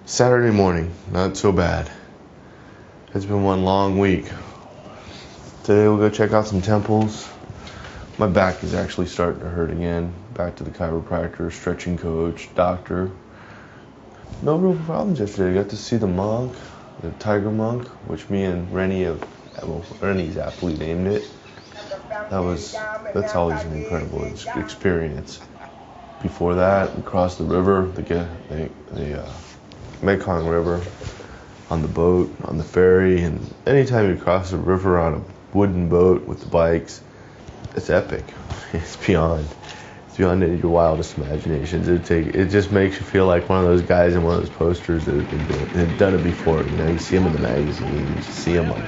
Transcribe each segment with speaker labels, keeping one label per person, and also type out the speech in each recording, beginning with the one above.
Speaker 1: Saturday morning, not so bad. It's been one long week. Today we'll go check out some temples. My back is actually starting to hurt again. Back to the chiropractor, stretching coach, doctor. No real problems yesterday. I got to see the monk, the tiger monk, which me and Rennie's aptly named it. That's always an incredible experience. Before that, we crossed the river, the Mekong River, on the boat, on the ferry, and anytime you cross the river on a wooden boat with the bikes, it's epic. It's beyond your wildest imaginations. It just makes you feel like one of those guys in one of those posters that had done it before. You know, you see them in the magazines, you see them on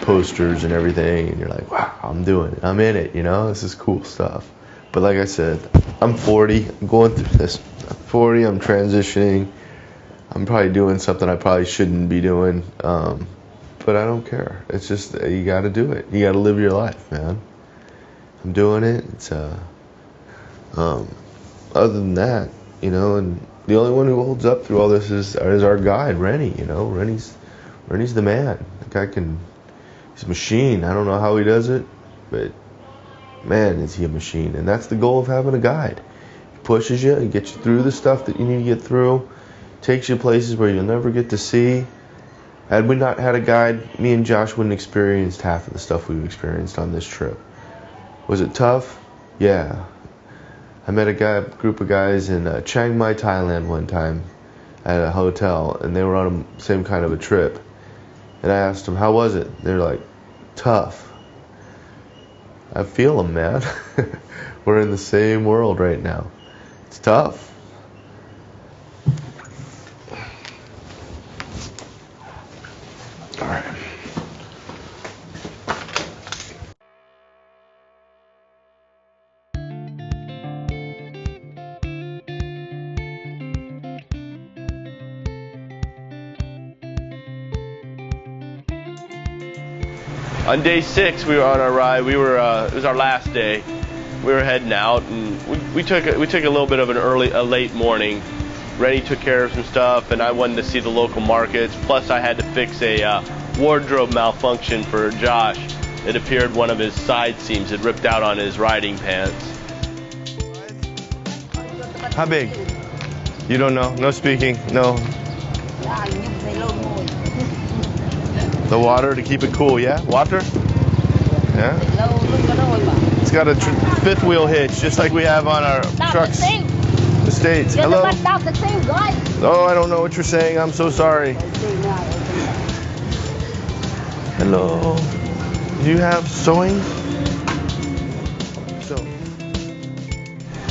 Speaker 1: posters and everything, and you're like, wow, I'm doing it. I'm in it. You know, this is cool stuff. But like I said, I'm 40. I'm going through this. I'm 40. I'm transitioning. I'm probably doing something I probably shouldn't be doing, but I don't care. It's just you got to do it. You got to live your life, man. I'm doing it. It's other than that, you know, and the only one who holds up through all this is our guide, Rennie. You know, Rennie's the man. The guy he's a machine. I don't know how he does it, but man, is he a machine. And that's the goal of having a guide. He pushes you, he gets you through the stuff that you need to get through. Takes you places where you'll never get to see. Had we not had a guide, me and Josh wouldn't have experienced half of the stuff we've experienced on this trip. Was it tough? Yeah. I met a group of guys in Chiang Mai, Thailand one time at a hotel, and they were on the same kind of a trip. And I asked them, how was it? They're like, tough. I feel them, man. We're in the same world right now. It's tough. All right. On day 6, we were on our ride. It was our last day. We were heading out, and we took a little bit of a late morning. Rennie took care of some stuff, and I wanted to see the local markets. Plus, I had to fix a wardrobe malfunction for Josh. It appeared one of his side seams had ripped out on his riding pants. How big? You don't know? No speaking? No. The water to keep it cool, yeah? Water? Yeah. It's got a fifth wheel hitch, just like we have on our trucks. The States. Hello? Oh, I don't know what you're saying. I'm so sorry. Hello. Do you have sewing?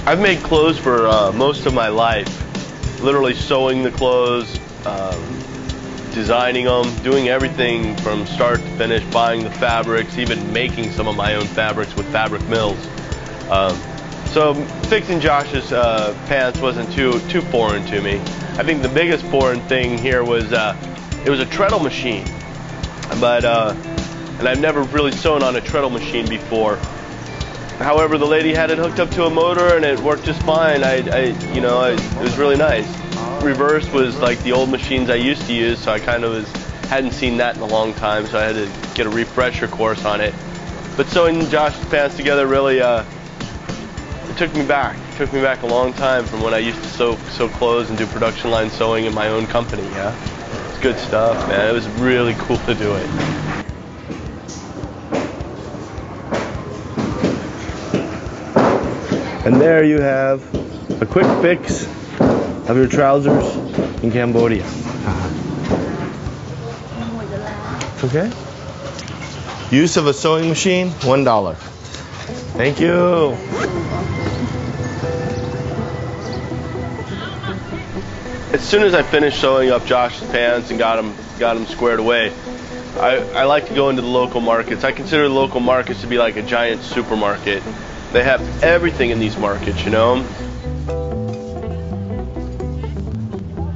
Speaker 1: I've made clothes for most of my life. Literally sewing the clothes, designing them, doing everything from start to finish, buying the fabrics, even making some of my own fabrics with fabric mills. So fixing Josh's pants wasn't too foreign to me. I think the biggest foreign thing here was it was a treadle machine, and I've never really sewn on a treadle machine before. However, the lady had it hooked up to a motor and it worked just fine. It was really nice. Reverse was like the old machines I used to use, so I kind of hadn't seen that in a long time, so I had to get a refresher course on it. But sewing Josh's pants together really it took me back. It took me back a long time from when I used to sew clothes and do production line sewing in my own company, yeah? It's good stuff, man. It was really cool to do it. And there you have a quick fix of your trousers in Cambodia. It's okay? Use of a sewing machine, $1. Thank you. As soon as I finished sewing up Josh's pants and got him squared away, I like to go into the local markets. I consider the local markets to be like a giant supermarket. They have everything in these markets, you know.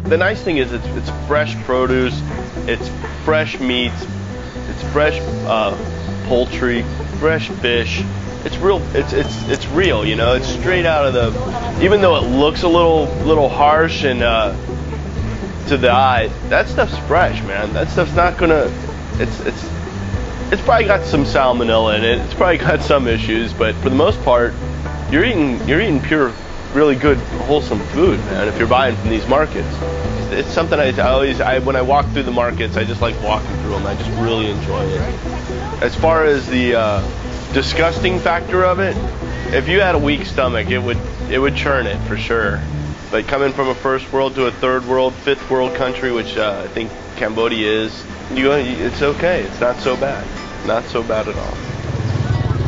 Speaker 1: The nice thing is it's fresh produce, it's fresh meats, it's fresh poultry, fresh fish. It's real. It's real. You know, it's straight out of the. Even though it looks a little harsh and to the eye, that stuff's fresh, man. That stuff's not gonna. It's probably got some salmonella in it. It's probably got some issues, but for the most part, you're eating pure, really good, wholesome food, man. If you're buying from these markets, it's something I when I walk through the markets, I just like walking through them. I just really enjoy it. As far as the disgusting factor of it, if you had a weak stomach, it would churn it for sure. But coming from a first world to a third world, fifth world country, which I think Cambodia is, it's okay. It's not so bad. Not so bad at all.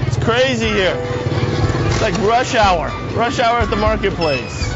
Speaker 1: It's crazy here. It's like rush hour. Rush hour at the marketplace.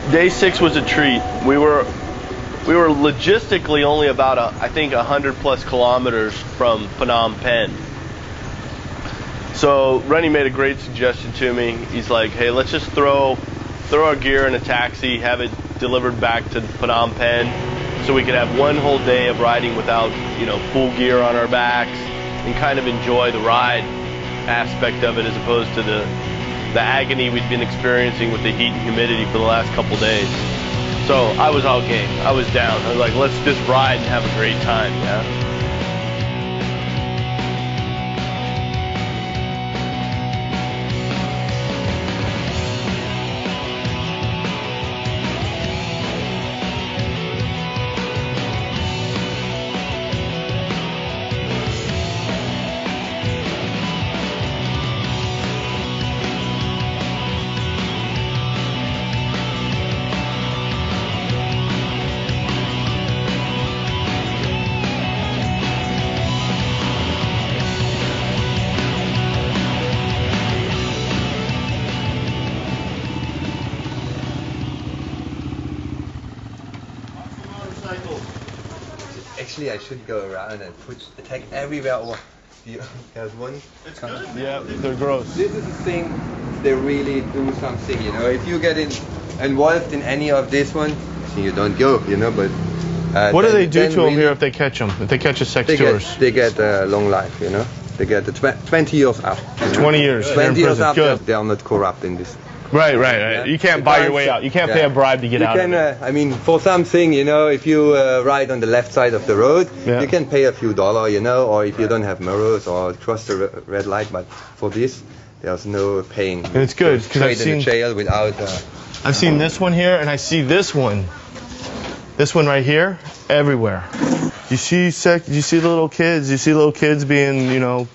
Speaker 1: Day 6 was a treat. We were logistically only about I think 100+ kilometers from Phnom Penh. So Rennie made a great suggestion to me. He's like, hey, let's just throw our gear in a taxi, have it delivered back to Phnom Penh, so we could have one whole day of riding without, full gear on our backs, and kind of enjoy the ride aspect of it as opposed to the agony we'd been experiencing with the heat and humidity for the last couple days. So I was all game. I was down. I was like, let's just ride and have a great time, yeah?
Speaker 2: Actually, I should go around and attack everywhere. Or there's one.
Speaker 1: It's good. Yeah, they're gross.
Speaker 2: This is the thing. They really do something, If you get involved in any of this one, you don't go, But
Speaker 1: what do they do to them here if they catch them? If they catch a sex tourist?
Speaker 2: They get a long life, They get 20 years up.
Speaker 1: 20 years.
Speaker 2: 20 years up. They are not corrupt in this.
Speaker 1: Right. Yeah. You can't buy your way out. You can't pay a bribe to get out of it.
Speaker 2: For something, if you ride on the left side of the road, you can pay a few dollars, or if you don't have mirrors or cross the red light. But for this, there's no paying.
Speaker 1: And it's good because I've seen
Speaker 2: in the jail without.
Speaker 1: I've seen this one here, and I see this one right here, everywhere. You see the little kids. You see little kids being,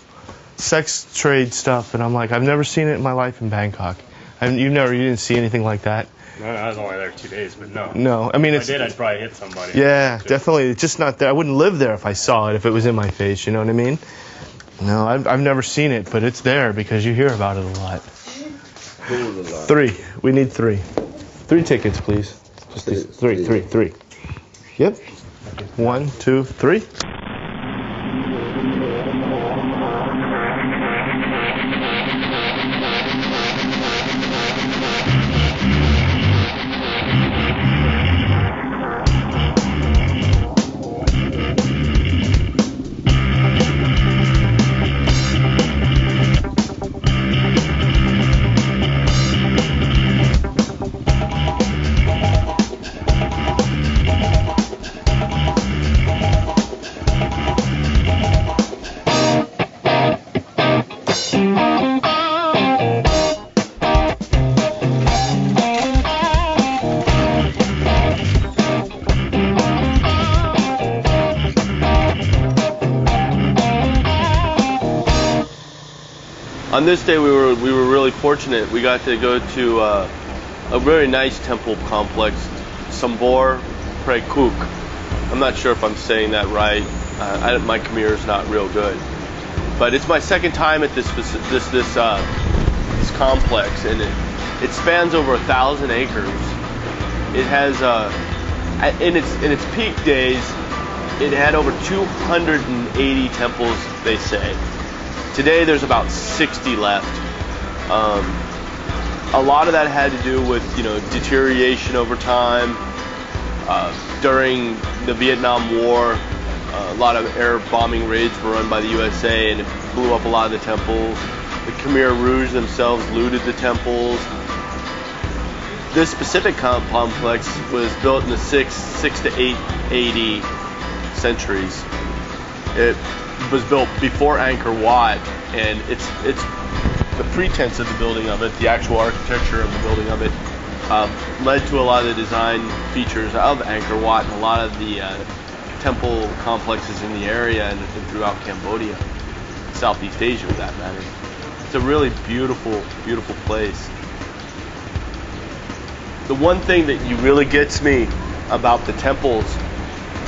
Speaker 1: sex trade stuff, and I'm like, I've never seen it in my life in Bangkok. You didn't see anything like that?
Speaker 3: No, I was only there 2 days, but no.
Speaker 1: No, I mean,
Speaker 3: if I did, I'd probably hit somebody.
Speaker 1: Yeah, definitely. It's just not there. I wouldn't live there if I saw it, if it was in my face, you know what I mean? No, I've never seen it, but it's there because you hear about it a lot. 3. We need 3. 3 tickets, please. Just these. 3. Yep. 1, 2, 3. On this day, we were really fortunate. We got to go to a very nice temple complex, Sambor Pre Kuk. I'm not sure if I'm saying that right. My Khmer is not real good, but it's my second time at this complex, and it spans over 1,000 acres. It has in its peak days, it had over 280 temples, they say. Today there's about 60 left. A lot of that had to do with, deterioration over time. During the Vietnam War, a lot of air bombing raids were run by the USA, and it blew up a lot of the temples. The Khmer Rouge themselves looted the temples. This specific complex was built in the 6 to 8 AD centuries. It was built before Angkor Wat, and it's the pretense of the building of it, the actual architecture of the building of it, led to a lot of the design features of Angkor Wat and a lot of the temple complexes in the area and throughout Cambodia, Southeast Asia for that matter. It's a really beautiful, beautiful place. The one thing that really gets me about the temples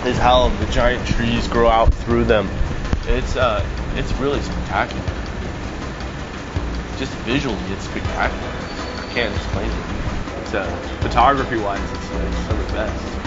Speaker 1: is how the giant trees grow out through them. It's really spectacular. Just visually, it's spectacular. I can't explain it. Photography-wise, it's some of the best.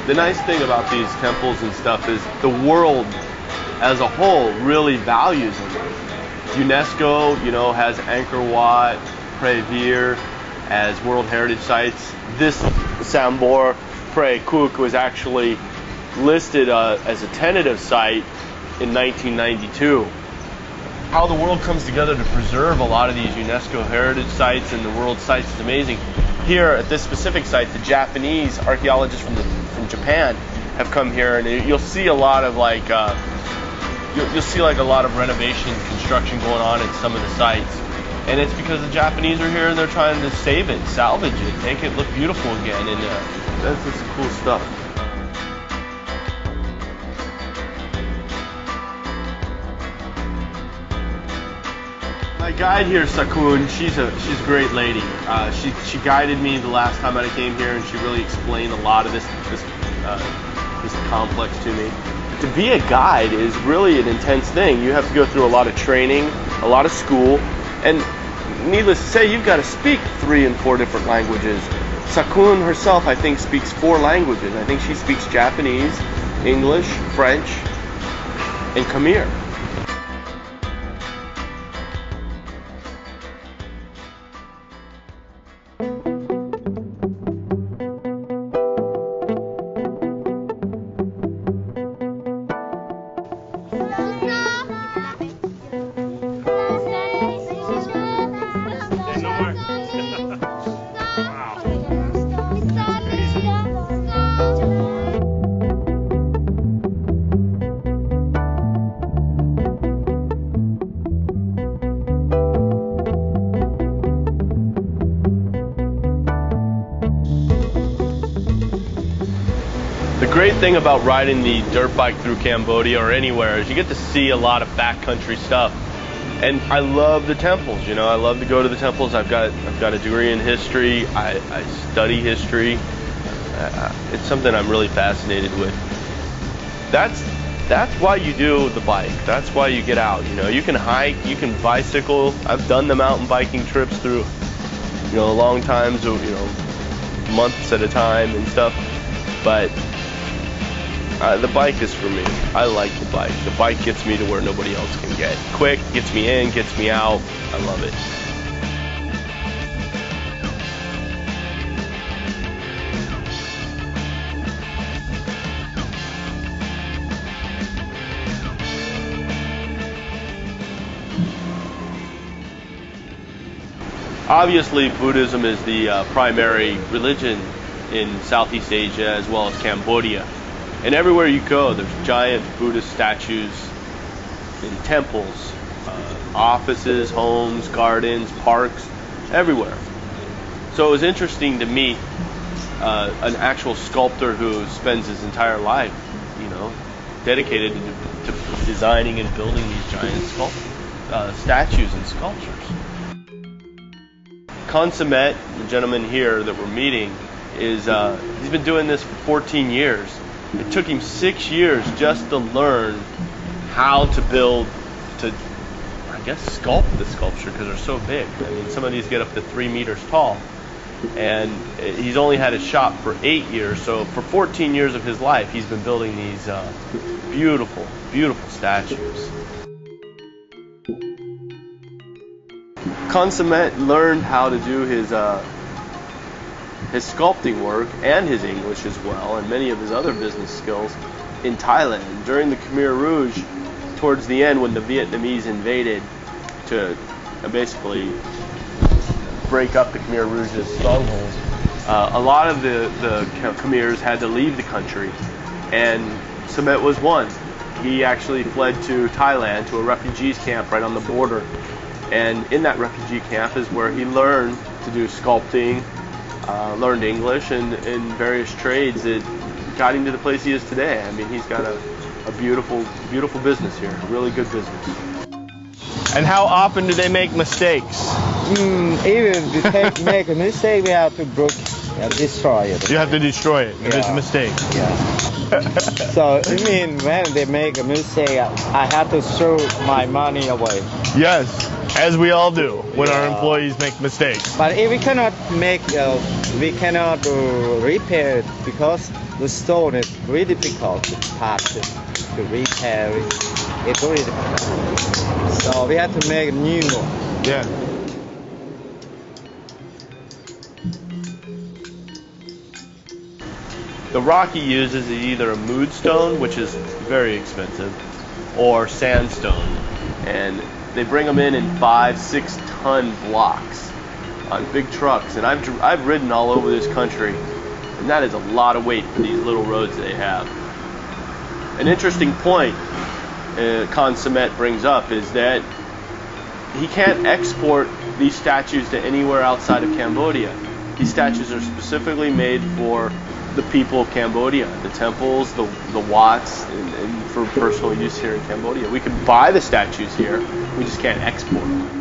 Speaker 1: The nice thing about these temples and stuff is the world as a whole really values them. UNESCO, has Angkor Wat, Pre Vir as World Heritage Sites. This Sambor Pre Kuk was actually listed as a tentative site in 1992. How the world comes together to preserve a lot of these UNESCO heritage sites and the world sites is amazing. Here at this specific site, the Japanese archaeologists from Japan have come here, and you'll see a lot of a lot of renovation construction going on at some of the sites, and it's because the Japanese are here and they're trying to save it, salvage it, make it look beautiful again, and that's some cool stuff. My guide here, Sakun, she's a great lady. She guided me the last time I came here, and she really explained a lot of this complex to me. To be a guide is really an intense thing. You have to go through a lot of training, a lot of school, and needless to say, you've got to speak 3 and 4 different languages. Sakun herself, I think, speaks 4 languages. I think she speaks Japanese, English, French, and Khmer. The great thing about riding the dirt bike through Cambodia or anywhere is you get to see a lot of backcountry stuff. And I love the temples, I love to go to the temples. I've got a degree in history. I study history. It's something I'm really fascinated with. That's why you do the bike. That's why you get out. You can hike, you can bicycle. I've done the mountain biking trips through, long times, months at a time and stuff. But the bike is for me. I like the bike. The bike gets me to where nobody else can get. Quick, gets me in, gets me out. I love it.
Speaker 4: Obviously, Buddhism is the primary religion in Southeast Asia as well as Cambodia. And everywhere you go, there's giant Buddhist statues in temples, offices, homes, gardens, parks, everywhere. So it was interesting to meet an actual sculptor who spends his entire life, dedicated to designing and building these giant statues and sculptures. Consumet, the gentleman here that we're meeting, he's been doing this for 14 years. It took him 6 years just to learn how to sculpt the sculpture because they're so big. I mean, some of these get up to 3 meters tall. And he's only had his shop for 8 years, so for 14 years of his life, he's been building these beautiful, beautiful statues. Consumet learned how to do his sculpting work and his English as well, and many of his other business skills in Thailand. During the Khmer Rouge, towards the end, when the Vietnamese invaded to basically break up the Khmer Rouge's strongholds, a lot of the Khmers had to leave the country, and Sumet was one. He actually fled to Thailand, to a refugees camp right on the border, and in that refugee camp is where he learned to do sculpting, learned English, and various trades that got him to the place he is today. I mean, he's got a beautiful, beautiful business here, a really good business. And how often do they make mistakes?
Speaker 5: Even if we make a mistake, we have to destroy it.
Speaker 4: You have to destroy it if it's a mistake.
Speaker 5: Yeah. So, when they make a mistake, I have to throw my money away.
Speaker 4: Yes, as we all do when our employees make mistakes.
Speaker 5: But if we cannot repair it because the stone is really difficult to repair it. It's really difficult. So we have to make a new one.
Speaker 4: Yeah. The rock he uses is either a moodstone, which is very expensive, or sandstone. And they bring them in 5-6 ton blocks on big trucks. And I've ridden all over this country, and that is a lot of weight for these little roads they have. An interesting point Consumet brings up is that he can't export these statues to anywhere outside of Cambodia. These statues are specifically made for the people of Cambodia, the temples, the Wats, and for personal use here in Cambodia. We can buy the statues here, we just can't export them.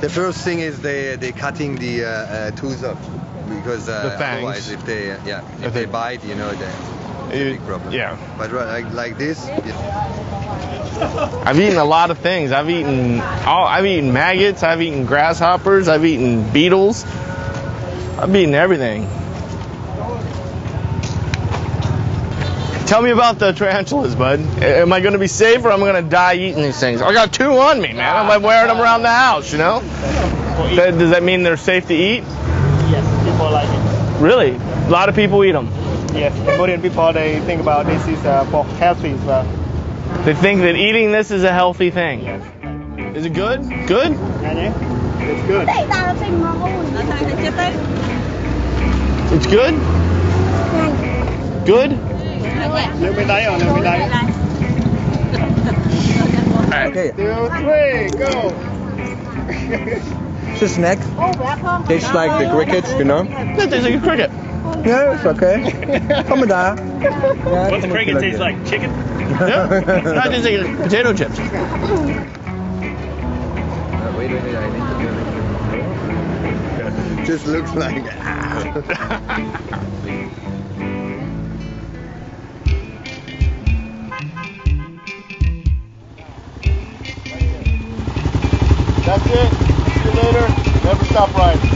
Speaker 2: The first thing is they cutting the tooth off because otherwise if they bite, it's a big problem.
Speaker 4: Yeah.
Speaker 2: But like this.
Speaker 4: I've eaten a lot of things. I've eaten maggots. I've eaten grasshoppers. I've eaten beetles. I've eaten everything. Tell me about the tarantulas, bud. Am I going to be safe or am I going to die eating these things? I got 2 on me, man. I'm wearing them around the house, Does that mean they're safe to eat?
Speaker 6: Yes, people like it.
Speaker 4: Really? A lot of people eat them?
Speaker 6: Yes, Cambodian people, they think about this is for healthy as well.
Speaker 4: They think that eating this is a healthy thing?
Speaker 6: Yes.
Speaker 4: Is it good? Good?
Speaker 6: It's good.
Speaker 4: It's good? Good?
Speaker 6: Nước bên đáy or nước bên đáy?
Speaker 7: Okay.
Speaker 6: 2, 3, go.
Speaker 7: It's a snack.
Speaker 2: Tastes like the crickets, you know.
Speaker 6: That tastes like a cricket.
Speaker 7: Yeah, it's okay. ธรรมดา
Speaker 3: What's the cricket taste like? Chicken?
Speaker 6: Yeah, that tastes like potato chips.
Speaker 7: Wait, I need to do it.
Speaker 2: Just looks like.
Speaker 6: That's it. See you later. Never stop riding.